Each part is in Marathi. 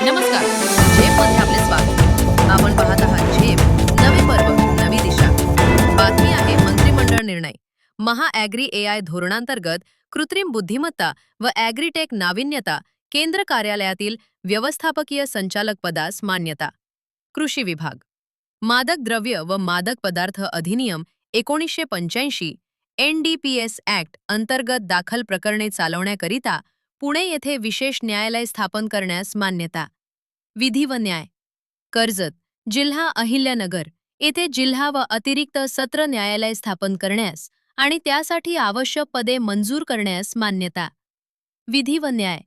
नमस्कार. झेपमध्ये आपले स्वागत. आपण पाहत आहात झेप, नवे पर्व, नवी दिशा. बातमी आहे मंत्रिमंडळ निर्णय. महाॲग्री एआय धोरणांतर्गत कृत्रिम बुद्धिमत्ता व ॲग्रीटेक नाविन्यता केंद्र कार्यालयातील व्यवस्थापकीय संचालक पदास मान्यता. कृषी विभाग. मादक द्रव्य व मादक पदार्थ अधिनियम 1985 NDPS ॲक्ट अंतर्गत दाखल प्रकरणे चालवण्याकरिता पुणे येथे विशेष न्यायालय स्थापन करण्यास मान्यता. विधी व न्याय. कर्जत, जिल्हा अहिल्यानगर येथे जिल्हा व अतिरिक्त सत्र न्यायालय स्थापन करण्यास आणि त्यासाठी आवश्यक पदे मंजूर करण्यास मान्यता. विधी व न्याय.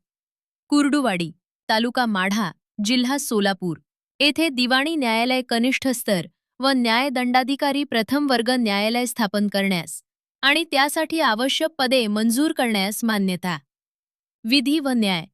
कुर्डुवाडी, तालुका माढा, जिल्हा सोलापूर येथे दिवाणी न्यायालय कनिष्ठ स्तर व न्यायदंडाधिकारी प्रथम वर्ग न्यायालय स्थापन करण्यास आणि त्यासाठी आवश्यक पदे मंजूर करण्यास मान्यता. विधी व न्याय.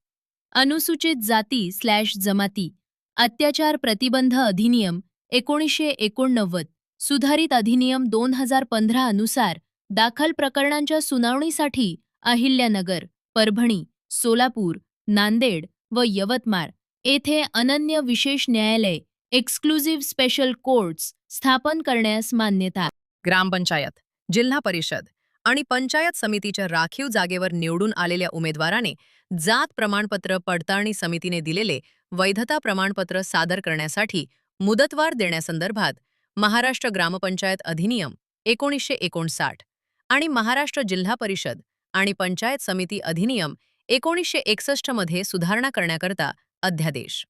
अनुसूचित जाती/जमाती अत्याचार प्रतिबंध अधिनियम 1989 सुधारित अधिनियम 2015 अनुसार दाखल प्रकरणांच्या सुनावणीसाठी अहिल्यानगर, परभणी, सोलापूर, नांदेड व यवतमाळ येथे अनन्य विशेष न्यायालय एक्सक्लुझिव्ह स्पेशल कोर्ट्स स्थापन करण्यास मान्यता. ग्रामपंचायत, जिल्हा परिषद आणि पंचायत समितीच्या राखीव जागेवर निवडून आलेल्या उमेदवाराने जात प्रमाणपत्र पडताळणी समितीने दिलेले वैधता प्रमाणपत्र सादर करण्यासाठी मुदतवाढ देण्यासंदर्भात महाराष्ट्र ग्रामपंचायत अधिनियम 1959 आणि महाराष्ट्र जिल्हा परिषद आणि पंचायत समिती अधिनियम 1961 मध्ये सुधारणा करण्याकरता अध्यादेश.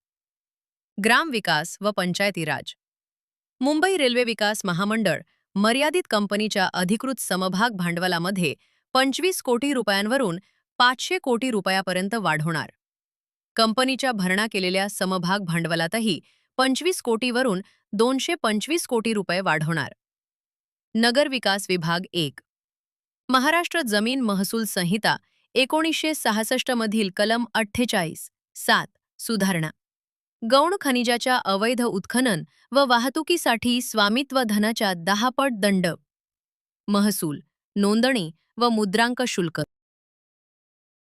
ग्रामविकास व पंचायती राज. मुंबई रेल्वे विकास महामंडळ मर्यादित कंपनीच्या अधिकृत समभाग भांडवलामध्ये 25 कोटी रुपयांवरून 500 कोटी रुपयापर्यंत वाढ होणार. कंपनीच्या भरणा केलेल्या समभाग भांडवलातही 25 कोटीवरून 225 कोटी रुपये वाढ होणार. नगर विकास विभाग 1. महाराष्ट्र जमीन महसूल संहिता 1966 मधील कलम 48(7) सुधारणा. गौण खनिजाच्या अवैध उत्खनन व वाहतुकीसाठी स्वामित्व धनाच्या 10 पट दंड. महसूल, नोंदणी व मुद्रांक शुल्क.